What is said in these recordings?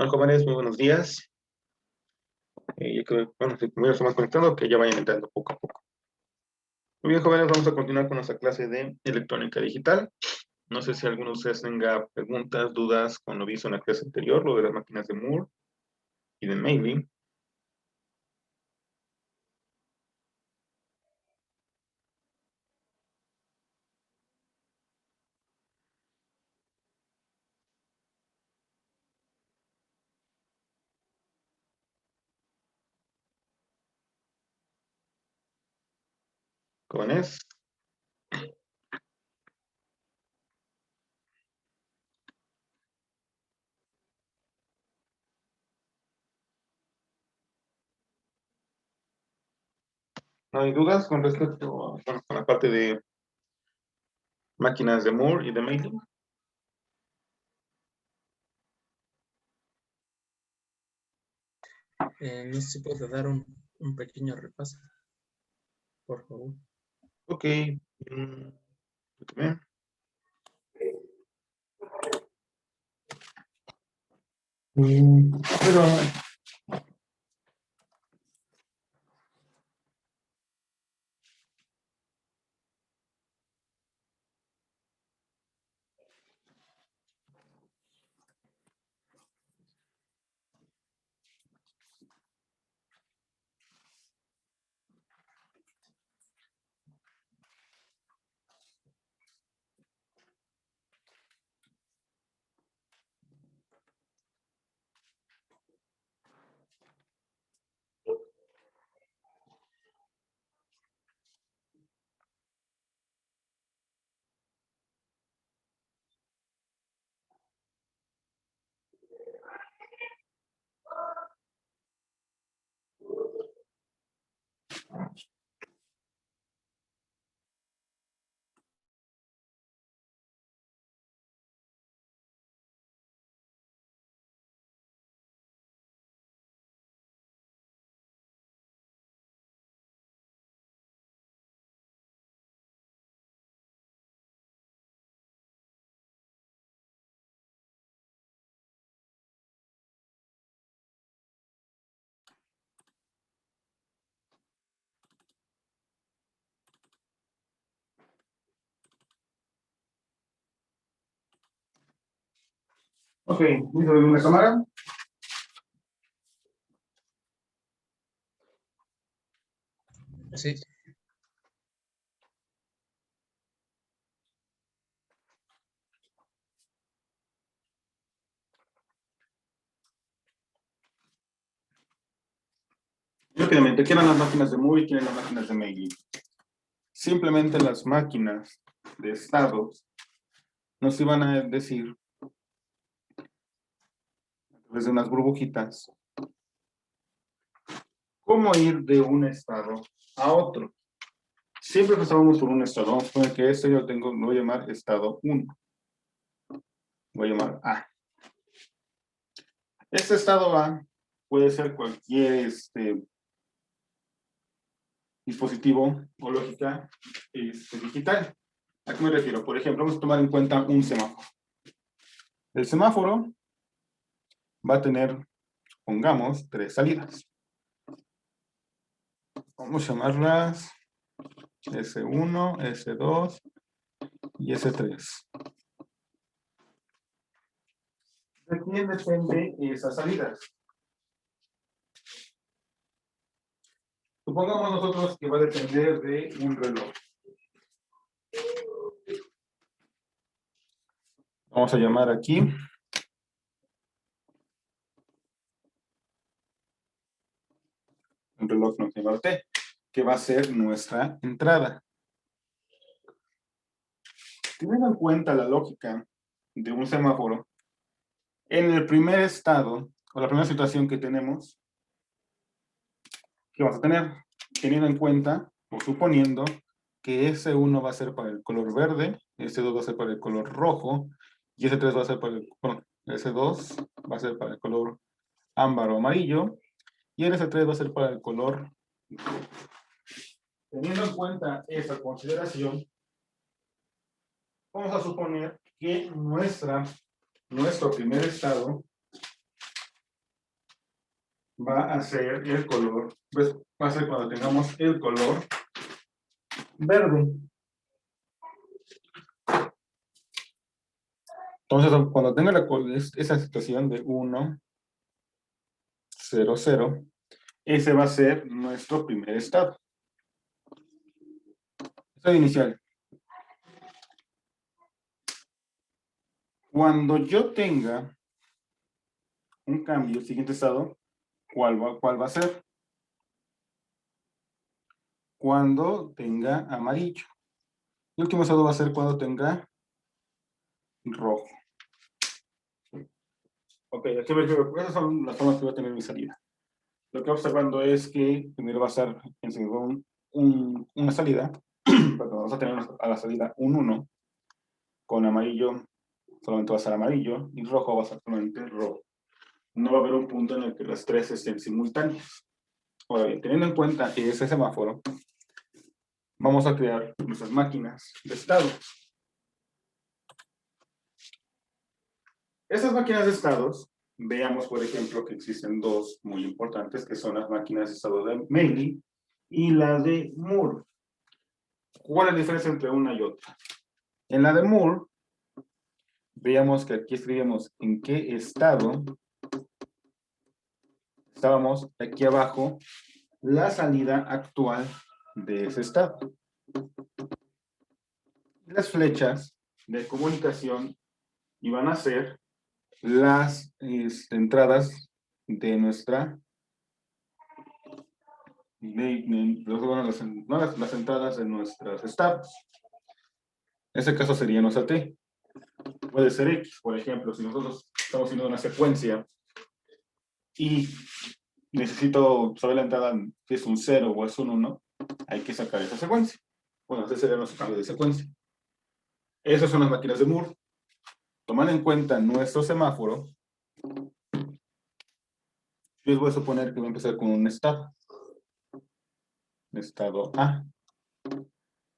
Bueno, jóvenes, muy buenos días. Yo creo que, bueno, si primero estamos conectando, que ya vayan entrando poco a poco. Muy bien, jóvenes, vamos a continuar con nuestra clase de electrónica digital. No sé si alguno de ustedes tenga preguntas, dudas con lo visto en la clase anterior, lo de las máquinas de Moore y de Meili. Jóvenes, ¿no hay dudas con respecto a, bueno, con la parte de máquinas de Moore y de Meili? No sé si puedo dar un pequeño repaso, por favor. Ok. Bien. Pero, ok, ¿listo de una cámara? Sí, Rápidamente, ¿qué eran las máquinas de Moore y qué eran las máquinas de Meili? Simplemente las máquinas de estados nos iban a decir, a través de unas burbujitas, cómo ir de un estado a otro. Siempre pasábamos por un estado. Vamos a poner que este yo tengo, lo voy a llamar estado 1. Voy a llamar A. Este estado A puede ser cualquier dispositivo o lógica digital. ¿A qué me refiero? Por ejemplo, vamos a tomar en cuenta un semáforo. El semáforo va a tener, pongamos, 3 salidas. Vamos a llamarlas S1, S2 y S3. ¿De quién depende esas salidas? Supongamos nosotros que va a depender de un reloj. Vamos a llamar aquí un reloj no llama T, que va a ser nuestra entrada. Teniendo en cuenta la lógica de un semáforo, en el primer estado, o la primera situación que tenemos, ¿qué vamos a tener? Teniendo en cuenta, o suponiendo, que S1 va a ser para el color verde, S2 va a ser para el color rojo, y S3 va a ser para el, bueno, S2 va a ser para el color ámbar o amarillo, y el S3 va a ser para el color. Teniendo en cuenta esa consideración, vamos a suponer que nuestro primer estado va a ser el color, pues, va a ser cuando tengamos el color verde. Entonces, cuando tenga esa situación de 1, 0, 0, ese va a ser nuestro primer estado. Estado inicial. Cuando yo tenga un cambio, el siguiente estado, ¿cuál va a ser? Cuando tenga amarillo. El último estado va a ser cuando tenga rojo. Ok, aquí me refiero, esas son las formas que va a tener mi salida. Lo que observando es que primero va a estar en una salida, perdón, vamos a tener a la salida un 1, con amarillo solamente va a ser amarillo y rojo va a ser solamente rojo. No va a haber un punto en el que las tres estén simultáneas. Ahora bien, teniendo en cuenta ese semáforo, vamos a crear nuestras máquinas de estados. Estas máquinas de estados, veamos por ejemplo que existen dos muy importantes, que son las máquinas de estado de Meili y la de Moore. ¿Cuál es la diferencia entre una y otra? En la de Moore, veamos que aquí escribimos en qué estado estábamos aquí abajo, la salida actual de ese estado. Las flechas de comunicación iban a ser las entradas de nuestra, las entradas de nuestros estados. En ese caso sería nuestra T. Puede ser X, por ejemplo, si nosotros estamos haciendo una secuencia y necesito saber la entrada si es un 0 o es un 1, hay que sacar esa secuencia. Bueno, ese sería nuestro cambio de secuencia. Esas son las máquinas de Moore. Tomando en cuenta nuestro semáforo, yo les voy a suponer que voy a empezar con un estado. Estado A.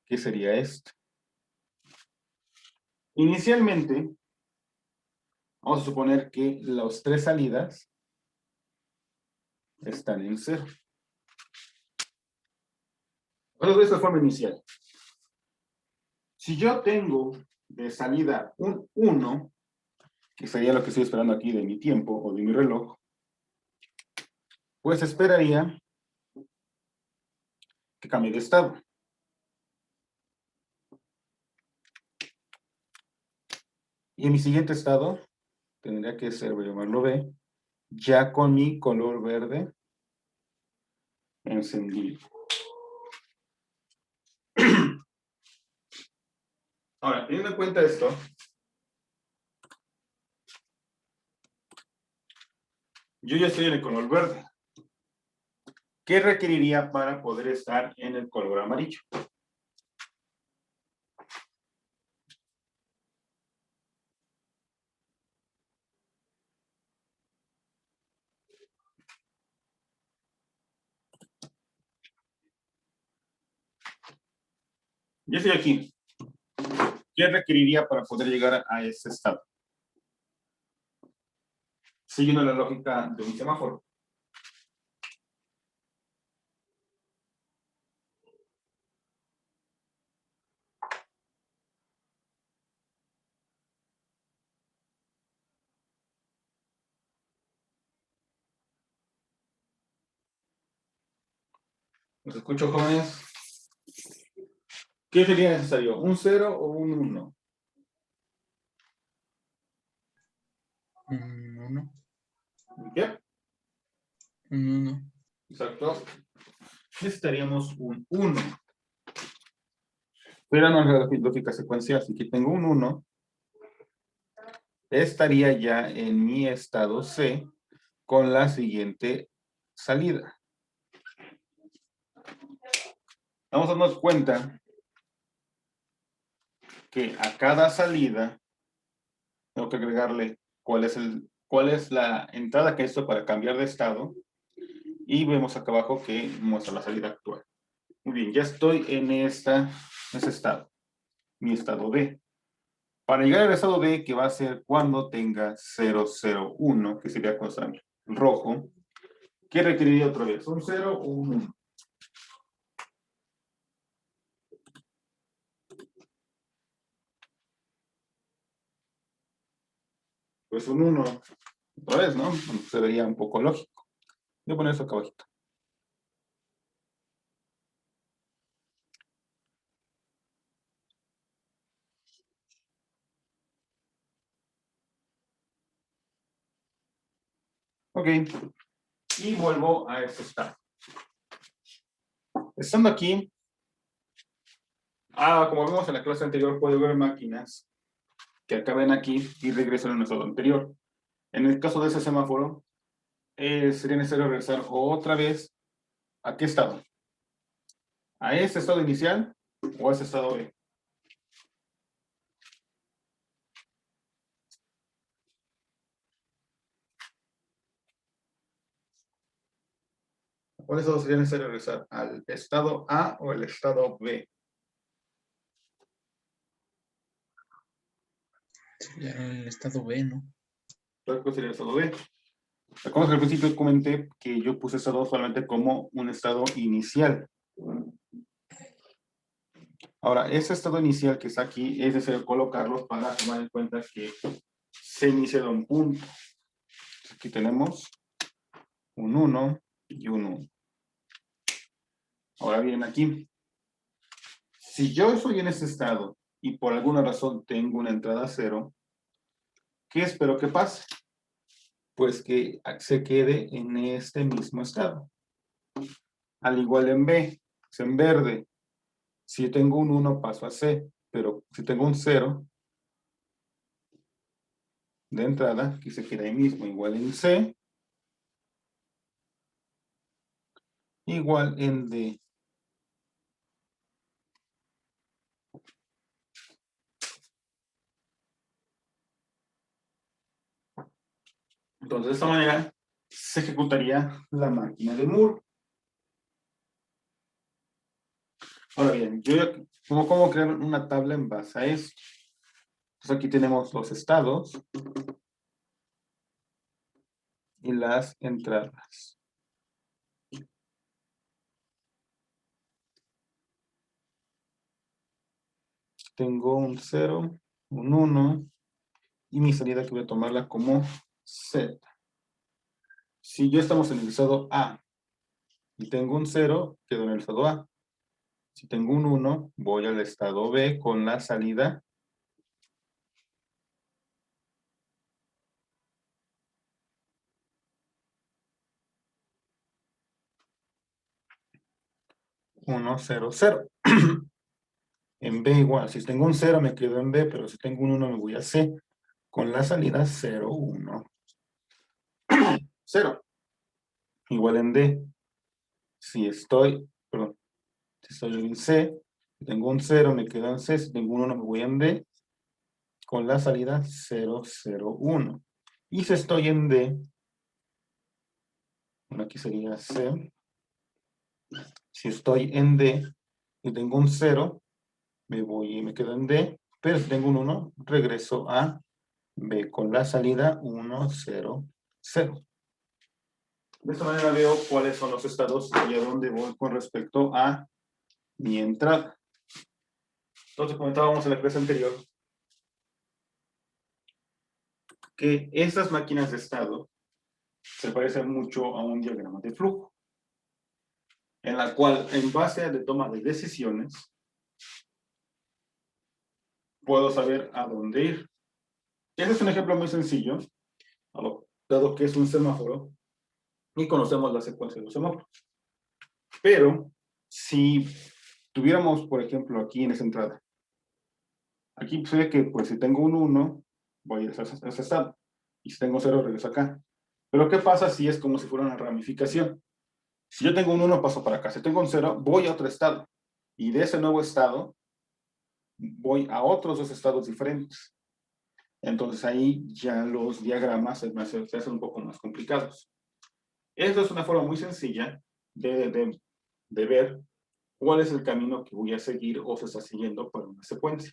¿Qué sería este? Inicialmente, vamos a suponer que las tres salidas están en 0. Vamos a ver esta forma inicial. Si yo tengo de salida un 1, que sería lo que estoy esperando aquí de mi tiempo o de mi reloj, pues esperaría que cambie de estado. Y en mi siguiente estado, tendría que ser, voy a llamarlo B, ya con mi color verde encendido. Ahora, teniendo en cuenta esto, yo ya estoy en el color verde. ¿Qué requeriría para poder estar en el color amarillo? Yo estoy aquí. ¿Qué requeriría para poder llegar a ese estado? Siguiendo la lógica de un semáforo. ¿Los escucho, jóvenes? ¿Qué sería necesario? ¿Un 0 o un 1? Un 1. ¿Qué? Un 1. Exacto. Necesitaríamos un 1. Pero no es la lógica secuencial. Así que tengo un 1. Estaría ya en mi estado C con la siguiente salida. Vamos a darnos cuenta que a cada salida tengo que agregarle cuál es la entrada que esto para cambiar de estado. Y vemos acá abajo que muestra la salida actual. Muy bien, ya estoy en ese estado, mi estado D. Para llegar al estado D, que va a ser cuando tenga 0, 0, 1, que sería cuando está rojo, ¿Qué requeriría otra vez? ¿Un 0 o un 1? Pues un 1, otra vez, ¿no? Se vería un poco lógico. Voy a poner eso acá abajito. Ok. Y vuelvo a este estado. Estando aquí, como vimos en la clase anterior, puedo ver máquinas que acaben aquí y regresan en el estado anterior. En el caso de ese semáforo, sería necesario regresar otra vez. ¿A qué estado? ¿A ese estado inicial o a ese estado B? ¿Cuál estado sería necesario regresar? ¿Al estado A o el estado B? Sería el estado B, ¿no? ¿Cuál sería el estado B? Recuerdo que al principio comenté que yo puse estado solamente como un estado inicial. Ahora, ese estado inicial que está aquí es necesario colocarlos para tomar en cuenta que se inicia de un punto. Aquí tenemos un 1 y un 1. Ahora bien, aquí, si yo estoy en este estado y por alguna razón tengo una entrada 0, ¿qué espero que pase? Pues que se quede en este mismo estado. Al igual en B, es en verde. Si tengo un 1 paso a C, pero si tengo un 0 de entrada, aquí se queda ahí mismo, igual en C, igual en D. Entonces, de esta manera se ejecutaría la máquina de Moore. Ahora bien, ¿cómo crear una tabla en base a esto? Entonces aquí tenemos los estados y las entradas. Tengo un 0, un 1 y mi salida que voy a tomarla como Z. Si ya estamos en el estado A y tengo un 0, quedo en el estado A. Si tengo un 1, voy al estado B con la salida 1, 0, 0. En B igual, si tengo un 0 me quedo en B, pero si tengo un 1 me voy a C con la salida 0, 1, 0. Igual en D. Si estoy en C, si tengo un 0 me quedo en C, si tengo un 1 me voy en D con la salida 0, 0, 1. Y si estoy en D, bueno, aquí sería C. Si estoy en D y tengo un 0, me voy y me quedo en D, pero si tengo un 1, regreso a B con la salida 1, 0, 0. De esta manera veo cuáles son los estados y a dónde voy con respecto a mi entrada. Entonces comentábamos en la clase anterior que estas máquinas de estado se parecen mucho a un diagrama de flujo, en la cual en base a la toma de decisiones puedo saber a dónde ir. Este es un ejemplo muy sencillo, dado que es un semáforo y conocemos la secuencia de los semáforos. Pero si tuviéramos, por ejemplo, aquí en esa entrada, aquí se ve que pues si tengo un 1, voy a ese estado. Y si tengo 0, regreso acá. Pero ¿qué pasa si es como si fuera una ramificación? Si yo tengo un 1, paso para acá. Si tengo un 0, voy a otro estado. Y de ese nuevo estado, voy a otros dos estados diferentes. Entonces ahí ya los diagramas se hacen un poco más complicados. Esto es una forma muy sencilla de ver cuál es el camino que voy a seguir o se está siguiendo para una secuencia.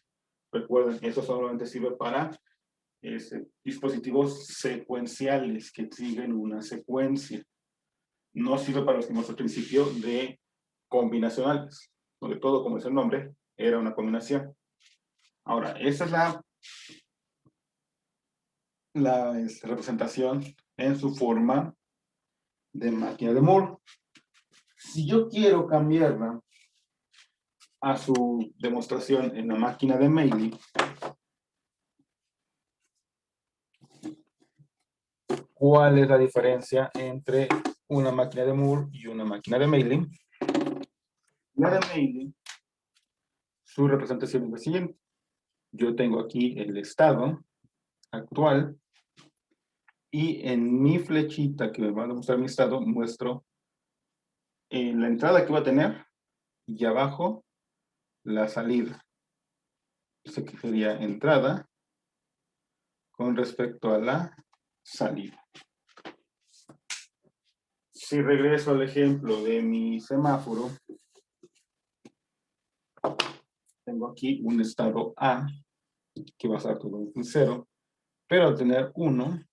Recuerden, esto solamente sirve para dispositivos secuenciales que siguen una secuencia. no sirve para los que vimos al principio de combinacionales, donde todo, como dice el nombre, era una combinación. Ahora, esa es la representación en su forma de máquina de Moore. Si yo quiero cambiarla a su demostración en la máquina de Meili, ¿cuál es la diferencia entre una máquina de Moore y una máquina de Meili? La de Meili, su representación es la siguiente. Yo tengo aquí el estado actual y en mi flechita que me va a mostrar mi estado muestro la entrada que va a tener y abajo la salida. Eso que sería entrada con respecto a la salida. Si regreso al ejemplo de mi semáforo, tengo aquí un estado A, que va a estar todo en 0, pero al tener 1,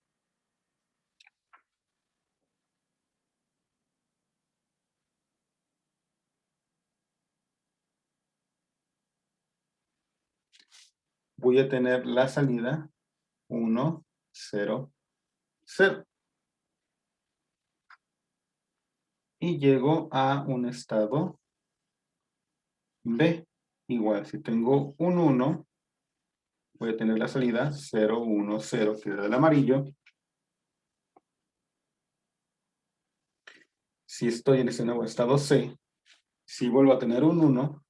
voy a tener la salida 1, 0, 0. Y llego a un estado B. Igual, si tengo un 1, voy a tener la salida 0, 1, 0, que es el amarillo. Si estoy en ese nuevo estado C, si vuelvo a tener un 1,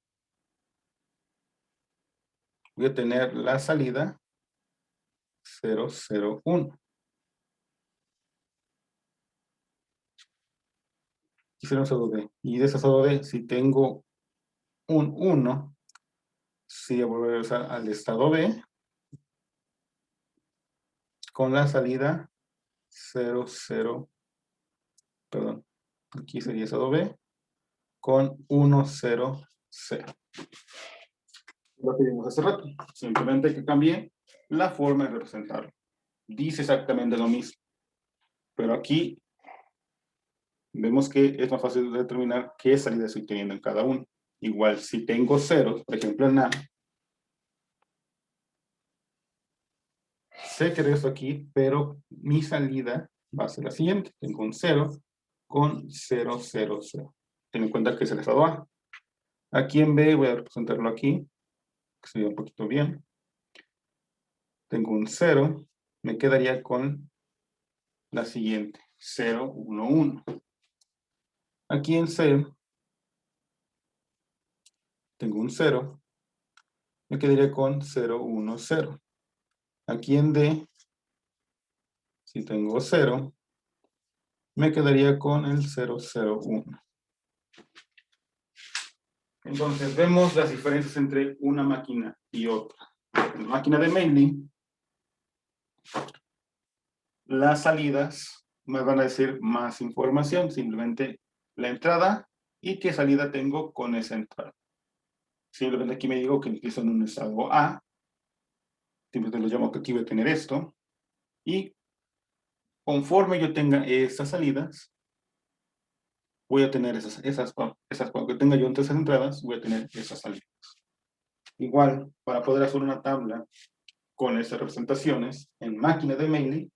voy a tener la salida 0, 0, 1. Y será un estado B. Y de ese estado B, si tengo un 1, si voy a regresar al estado B, con la salida 0, 0, perdón, aquí sería estado B, con 1, 0, 0. Lo que vimos hace rato. Simplemente que cambié la forma de representarlo. Dice exactamente lo mismo. Pero aquí vemos que es más fácil de determinar qué salida estoy teniendo en cada uno. Igual, si tengo ceros, por ejemplo en A, sé que esto aquí, pero mi salida va a ser la siguiente. Tengo un 0 con 0, 0, 0. Ten en cuenta que es el estado A. Aquí en B voy a representarlo aquí, que sería un poquito bien. Tengo un 0, me quedaría con la siguiente, 0, 1, 1. Aquí en C tengo un 0, me quedaría con 0, 1, 0. Aquí en D, si tengo 0, me quedaría con el 0, 0, 1. Entonces vemos las diferencias entre una máquina y otra. En la máquina de Meili, las salidas me van a decir más información, simplemente la entrada y qué salida tengo con esa entrada. Simplemente aquí me digo que empiezo en un estado A, simplemente lo llamo que aquí voy a tener esto, y conforme yo tenga estas salidas, voy a tener cuando tenga yo entre esas entradas, voy a tener esas salidas. Igual, para poder hacer una tabla con estas representaciones en máquina de Meili,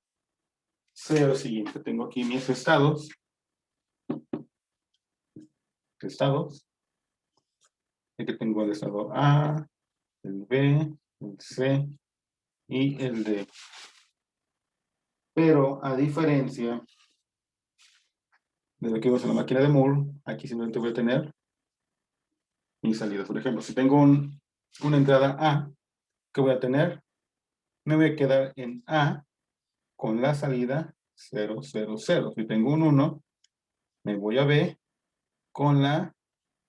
sé lo siguiente. Tengo aquí mis estados, de que tengo el estado A, el B, el C y el D. Pero a diferencia de lo que vemos en la máquina de Moore, aquí simplemente voy a tener mis salidas. Por ejemplo, si tengo una entrada A, ¿qué voy a tener? Me voy a quedar en A con la salida 0, 0, 0. Si tengo un 1, me voy a B con la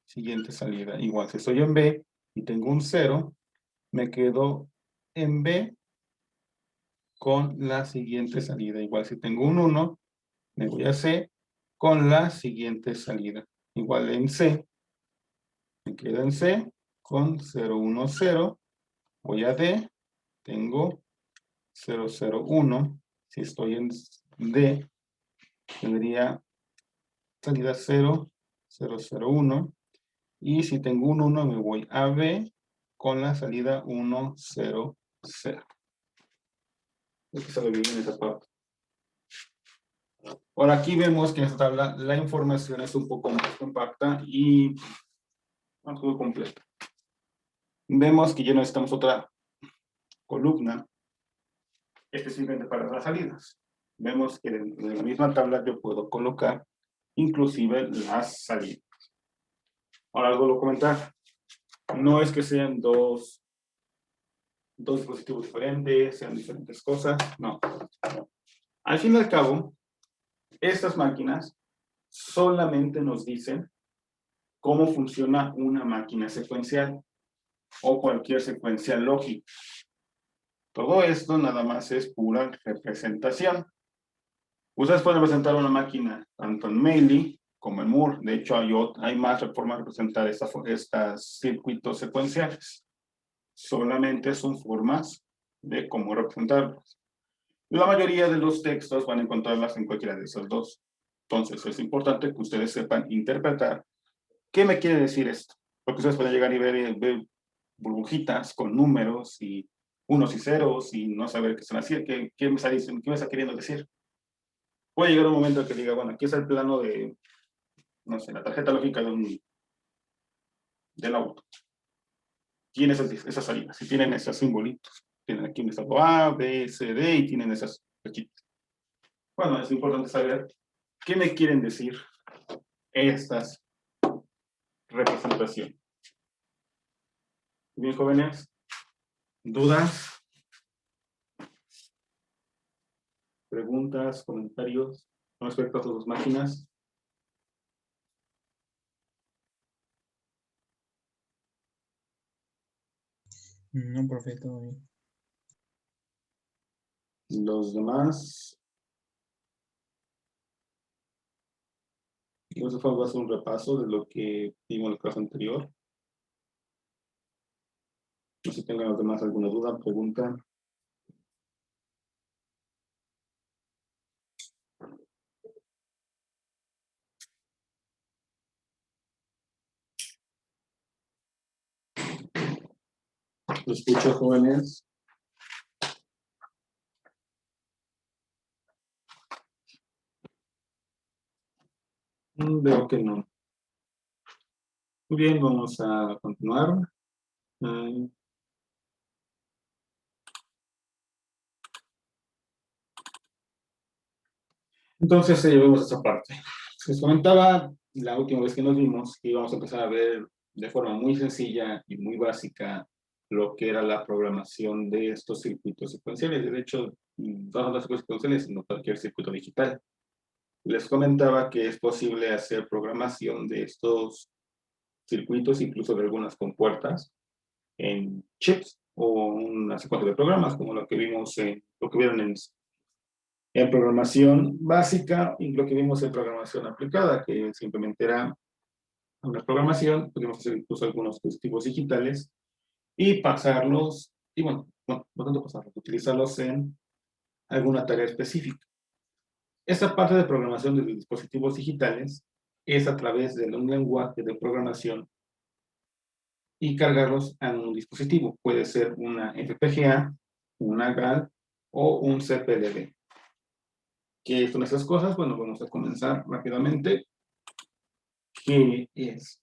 siguiente salida. Igual, si estoy en B y tengo un 0, me quedo en B con la siguiente salida. Igual, si tengo un 1, me voy a C con la siguiente salida. Igual en C, me quedo en C con 0, 1, 0. Voy a D, tengo 0, 0, 1. Si estoy en D, tendría salida 0, 0, 0, 1. Y si tengo un 1, me voy a B con la salida 1, 0, 0. Es que se ve bien en esa parte. Ahora aquí vemos que en esta tabla la información es un poco más compacta y más completa. Vemos que ya necesitamos otra columna específicamente para las salidas. Vemos que en la misma tabla yo puedo colocar inclusive las salidas. Ahora algo lo comentar. No es que sean dos dispositivos diferentes, sean diferentes cosas, no. Al fin y al cabo, estas máquinas solamente nos dicen cómo funciona una máquina secuencial o cualquier secuencial lógico. Todo esto nada más es pura representación. Ustedes pueden representar una máquina tanto en Meili como en Moore. De hecho, hay más formas de representar estos circuitos secuenciales. Solamente son formas de cómo representarlos. La mayoría de los textos van a encontrarlas en cualquiera de esos dos. Entonces, es importante que ustedes sepan interpretar qué me quiere decir esto. Porque ustedes pueden llegar y ver burbujitas con números y unos y ceros y no saber qué están haciendo, qué me está diciendo, qué me está queriendo decir. Puede llegar un momento en que diga, bueno, aquí es el plano de, no sé, la tarjeta lógica del auto. Tiene esas salidas, y tienen esos simbolitos. Tienen aquí un estado A, B, C, D, y tienen esas flechitas. Bueno, es importante saber qué me quieren decir estas representaciones. Bien, jóvenes, ¿dudas? ¿Preguntas? ¿Comentarios con respecto a sus dos máquinas? No, profe, todo bien. Los demás. Entonces fue a hacer un repaso de lo que vimos en la clase anterior. No sé si tengan los demás alguna duda, pregunta. Lo escucho, jóvenes. Veo que no. Muy bien, vamos a continuar. Entonces, vemos esta parte. Les comentaba la última vez que nos vimos que íbamos a empezar a ver de forma muy sencilla y muy básica lo que era la programación de estos circuitos secuenciales. De hecho, no los circuitos secuenciales, sino cualquier circuito digital. Les comentaba que es posible hacer programación de estos circuitos, incluso de algunas compuertas, en chips o una secuencia de programas, como lo que vimos, lo que vieron en programación básica y lo que vimos en programación aplicada, que simplemente era una programación, podemos hacer incluso algunos dispositivos digitales y pasarlos, y bueno, no tanto pasarlos, utilizarlos en alguna tarea específica. Esta parte de programación de dispositivos digitales es a través de un lenguaje de programación y cargarlos a un dispositivo. Puede ser una FPGA, una GAL o un CPLD. ¿Qué son esas cosas? Bueno, vamos a comenzar rápidamente. ¿Qué es?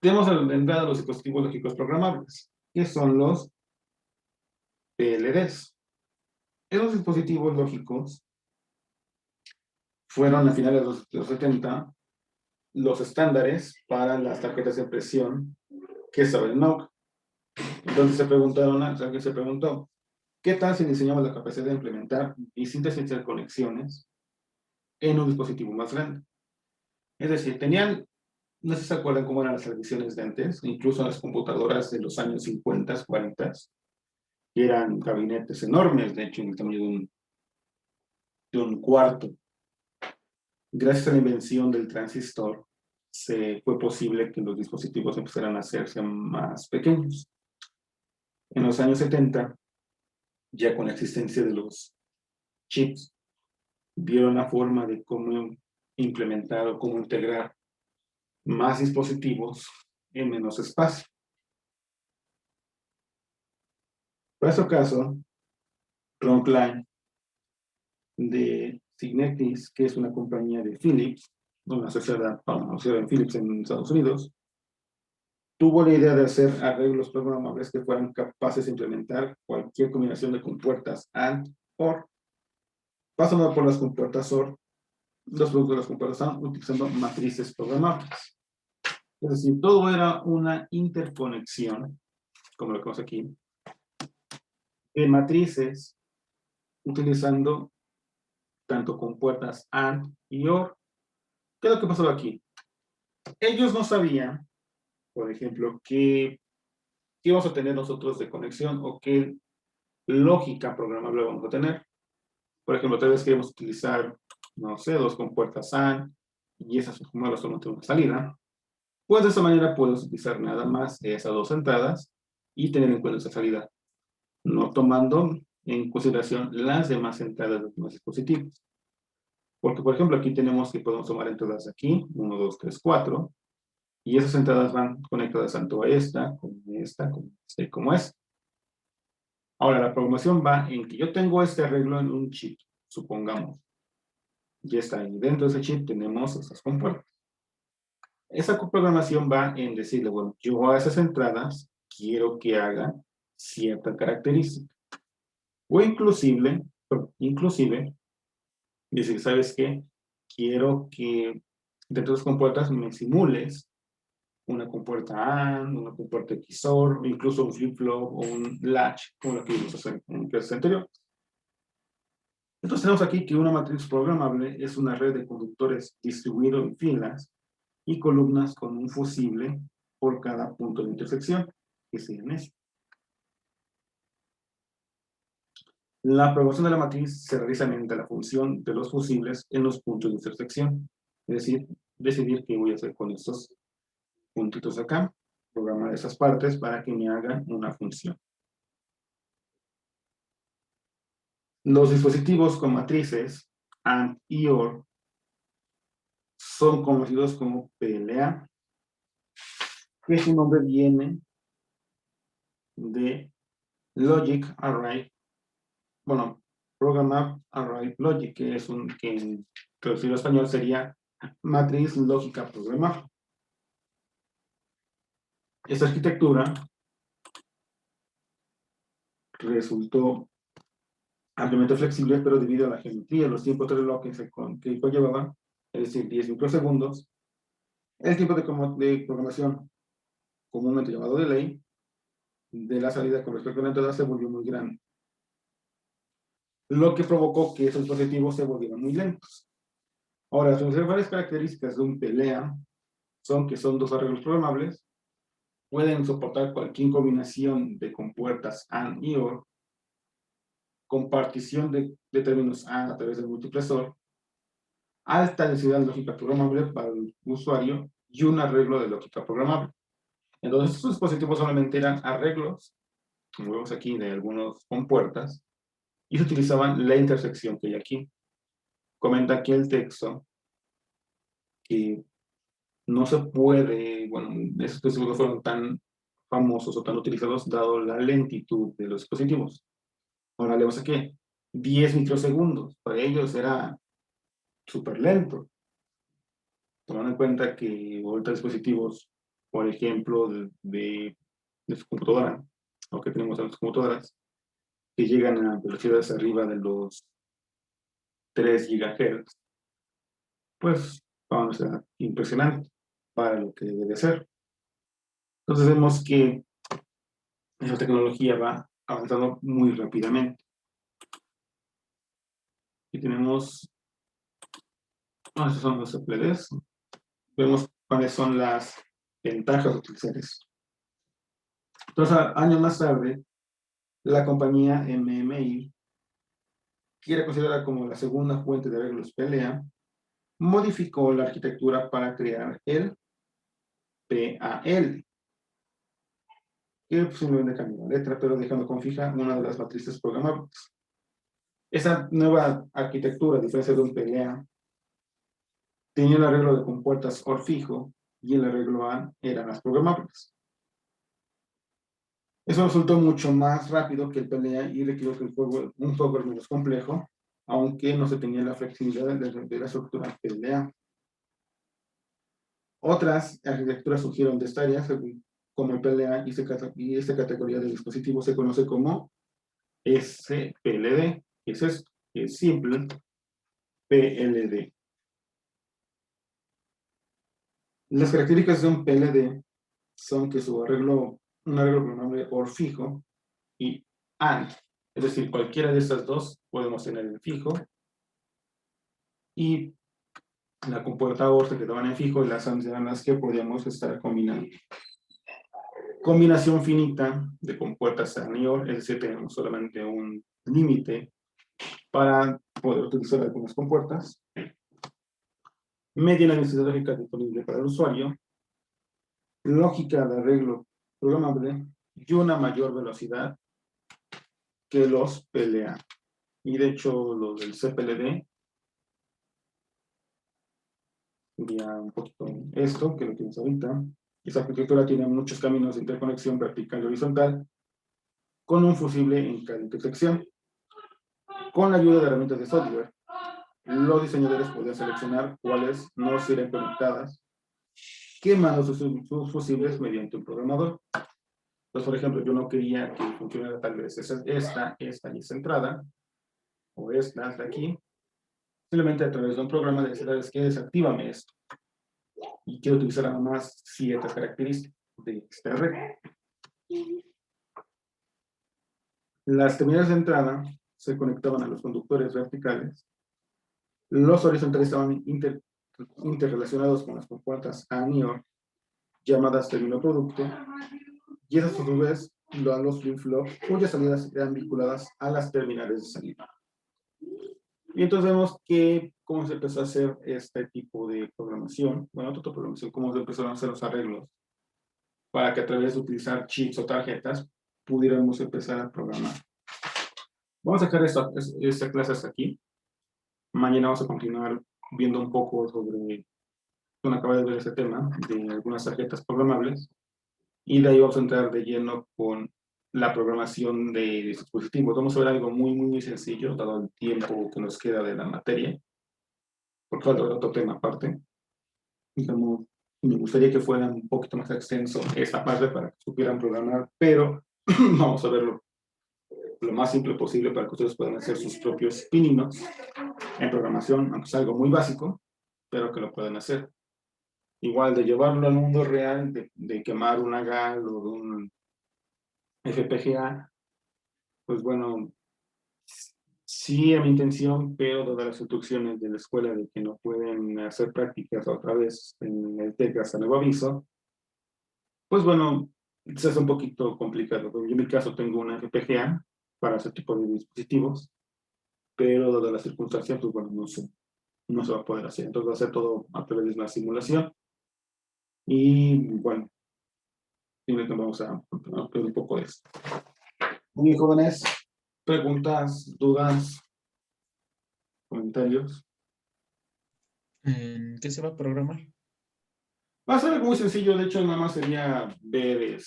Tenemos de entrada los dispositivos lógicos programables, que son los PLDs. Esos dispositivos lógicos fueron a finales de los 70 los estándares para las tarjetas de impresión que estaba en NOC. Entonces alguien se preguntó, ¿qué tal si diseñamos la capacidad de implementar distintas interconexiones en un dispositivo más grande? Es decir, no sé si se acuerdan cómo eran las televisiones de antes, incluso las computadoras de los años 50, 40, que eran gabinetes enormes, de hecho, en el tamaño de un cuarto. Gracias a la invención del transistor, fue posible que los dispositivos empezaran a hacerse más pequeños. En los años 70, ya con la existencia de los chips, vieron la forma de cómo implementar o cómo integrar más dispositivos en menos espacio. Para este caso, Ron Klein de Signetis, que es una compañía de Philips, una sociedad en Philips en Estados Unidos, tuvo la idea de hacer arreglos programables que fueran capaces de implementar cualquier combinación de compuertas AND, OR, pasando por las compuertas OR, los productos de las compuertas AND, utilizando matrices programables. Es decir, todo era una interconexión, como lo que vemos aquí, de matrices utilizando tanto compuertas AND y OR. ¿Qué es lo que pasó aquí? Ellos no sabían, por ejemplo, qué vamos a tener nosotros de conexión o qué lógica programable vamos a tener. Por ejemplo, tal vez queremos utilizar, no sé, dos compuertas AND y esas acumulas solo tienen una salida. Pues de esa manera puedes utilizar nada más esas dos entradas y tener en cuenta esa salida, no tomando en consideración las demás entradas de los demás dispositivos. Porque, por ejemplo, aquí tenemos que podemos tomar entradas aquí, 1, 2, 3, 4, y esas entradas van conectadas tanto a esta, como esta y como esta. Ahora, la programación va en que yo tengo este arreglo en un chip, supongamos. Ya está ahí. Dentro de ese chip tenemos esas compuertas. Esa programación va en decirle, bueno, yo a esas entradas quiero que hagan cierta característica. O inclusive, decir, ¿sabes qué? Quiero que dentro de las compuertas me simules una compuerta AND, una compuerta XOR, incluso un flip-flop o un latch, como lo que vimos en clases anteriores. Entonces tenemos aquí que una matriz programable es una red de conductores distribuido en filas y columnas con un fusible por cada punto de intersección, que serían estos. La programación de la matriz se realiza mediante la función de los fusibles en los puntos de intersección. Es decir, decidir qué voy a hacer con estos puntitos acá, programar esas partes para que me hagan una función. Los dispositivos con matrices AND y OR son conocidos como PLA, que su nombre viene de Logic Array, bueno, Program Array Logic, que es que en traducido al español sería matriz lógica programable. Esta arquitectura resultó ampliamente flexible, pero debido a la geometría, los tiempos de reloj que conllevaba, es decir, 10 microsegundos, el tiempo de programación, comúnmente llamado delay, de la salida con respecto a la entrada se volvió muy grande, lo que provocó que esos dispositivos se volvieran muy lentos. Ahora, las principales características de un PLA son que son dos arreglos programables, pueden soportar cualquier combinación de compuertas AND y OR, compartición de términos AND a través del multiplexor, alta densidad lógica programable para el usuario y un arreglo de lógica programable. Entonces, estos dispositivos solamente eran arreglos, como vemos aquí, de algunas compuertas, y se utilizaban la intersección que hay aquí. Comenta aquí el texto que no se puede, bueno, estos dispositivos fueron tan famosos o tan utilizados dado la lentitud de los dispositivos. Ahora leemos aquí, 10 microsegundos, para ellos era súper lento. Tomando en cuenta que ahorita dispositivos, por ejemplo, de su computadora, o que tenemos en las computadoras, que llegan a velocidades arriba de los 3 GHz, pues vamos a ser impresionante para lo que debe de ser. Entonces vemos que esa tecnología va avanzando muy rápidamente. Aquí tenemos, estos son los CPLs. Vemos cuáles son las ventajas de utilizar eso. Entonces, años más tarde, la compañía MMI, que era considerada como la segunda fuente de arreglos PLA, modificó la arquitectura para crear el PAL, que simplemente cambió la letra, pero dejando con fija una de las matrices programables. Esa nueva arquitectura, a diferencia de un PLA, tenía el arreglo de compuertas OR fijo y el arreglo A eran las programables. Eso resultó mucho más rápido que el PLA y requirió que un software menos complejo, aunque no se tenía la flexibilidad de la estructura PLA. Otras arquitecturas surgieron de esta área, como el PLA, y esta categoría de dispositivos se conoce como SPLD, que es esto, que es Simple PLD. Las características de un PLD son que un arreglo programable OR fijo y AND, es decir, cualquiera de estas dos podemos tener en fijo, y la compuerta OR se quedaban en fijo y las AND eran las que podíamos estar combinando. Combinación finita de compuertas AND y OR, es decir, tenemos solamente un límite para poder utilizar algunas compuertas. Media densidad lógica disponible para el usuario, lógica de arreglo programable y una mayor velocidad que los PLA. Y de hecho, los del CPLD, sería un poquito esto, que lo tienes ahorita. Esa arquitectura tiene muchos caminos de interconexión vertical y horizontal, con un fusible en cada intersección. Con la ayuda de herramientas de software, los diseñadores podían seleccionar cuáles no serían conectadas, quemando sus fusibles mediante un programador. Entonces, por ejemplo, yo no quería que funcionara tal vez esta y esta entrada, o esta de aquí. Simplemente a través de un programa de ¿sabes qué? Desactívame esto. Y quiero utilizar nada más ciertas características de este arreglo. Las terminales de entrada se conectaban a los conductores verticales. Los horizontales estaban interrelacionados con las compuertas AND y OR, llamadas término producto, y esas a su vez los flip-flop, cuyas salidas eran vinculadas a las terminales de salida. Y entonces vemos que cómo se empezó a hacer este tipo de programación, bueno, otra programación, cómo se empezaron a hacer los arreglos para que a través de utilizar chips o tarjetas pudiéramos empezar a programar. Vamos a dejar esta clase hasta aquí. Mañana vamos a continuar viendo un poco sobre, bueno, acaba de ver este tema de algunas tarjetas programables, y de ahí vamos a entrar de lleno con la programación de dispositivos. Vamos a ver algo muy sencillo, dado el tiempo que nos queda de la materia, porque falta otro tema aparte. Digamos, me gustaría que fuera un poquito más extenso esta parte para que supieran programar, pero vamos a verlo lo más simple posible para que ustedes puedan hacer sus propios pininos en programación, aunque sea algo muy básico, pero que lo puedan hacer. Igual de llevarlo al mundo real, de quemar una GAL o de un FPGA, pues bueno, sí es mi intención, pero dadas las instrucciones de la escuela de que no pueden hacer prácticas otra vez en el TEC hasta nuevo aviso, pues bueno, se hace un poquito complicado. Yo en mi caso tengo una FPGA para ese tipo de dispositivos, pero dadas las circunstancias, pues bueno, no se va a poder hacer. Entonces va a ser todo a través de una simulación. Y bueno, vamos a ver un poco de esto. Muy bien, jóvenes, preguntas, dudas, comentarios. ¿Qué se va a programar? Va a ser algo muy sencillo, de hecho nada más sería ver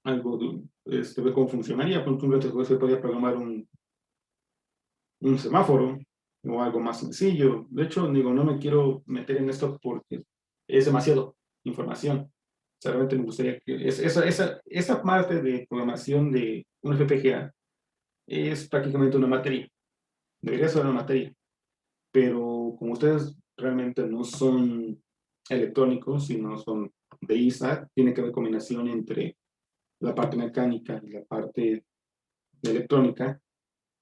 algo de, ver cómo funcionaría. Por ejemplo, se podría programar un semáforo o algo más sencillo. De hecho, digo, no me quiero meter en esto porque es demasiado información. O sea, realmente me gustaría que esa parte de programación de un FPGA es prácticamente una materia. Debería ser una materia. Pero como ustedes realmente no son electrónicos, sino son de ISA, tiene que haber combinación entre la parte mecánica y la parte de electrónica.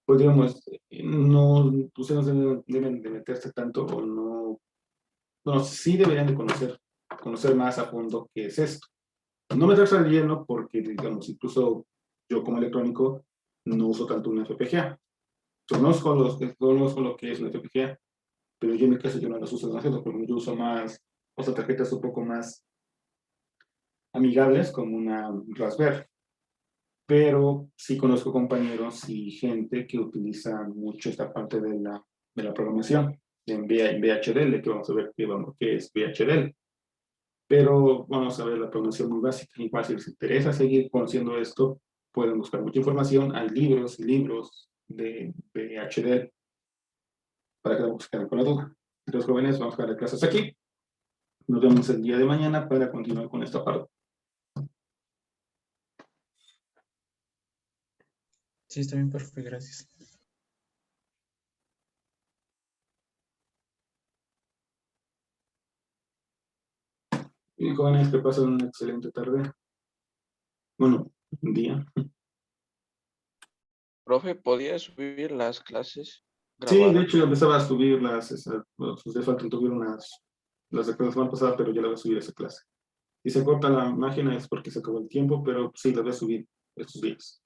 Pues digamos, no, ustedes no deben de meterse tanto o no, bueno, sí deberían de conocer más a fondo qué es esto. No meterse al lleno porque, digamos, incluso yo como electrónico no uso tanto una FPGA. Conozco lo que es una FPGA, pero yo en mi caso yo no las uso demasiado porque yo uso más, o sea, tarjetas un poco más amigables como una Raspberry. Pero sí conozco compañeros y gente que utiliza mucho esta parte de la programación. en VHDL, que vamos a ver qué es VHDL. Pero vamos a ver la programación muy básica. Igual si les interesa seguir conociendo esto, pueden buscar mucha información. Hay libros y libros de VHDL para que no se queden con la duda. Entonces, jóvenes, vamos a dejar las clases aquí. Nos vemos el día de mañana para continuar con esta parte. Sí, está bien, perfecto, gracias. Y jóvenes, que pasen una excelente tarde. Bueno, un día. Profe, ¿podía subir las clases Sí, de grabadas? hecho, ya empezaba a subir pues de falta tuvieron las de la semana pasada, pero ya la voy a subir esa clase. Si se corta la máquina es porque se acabó el tiempo, pero sí, la voy a subir estos días.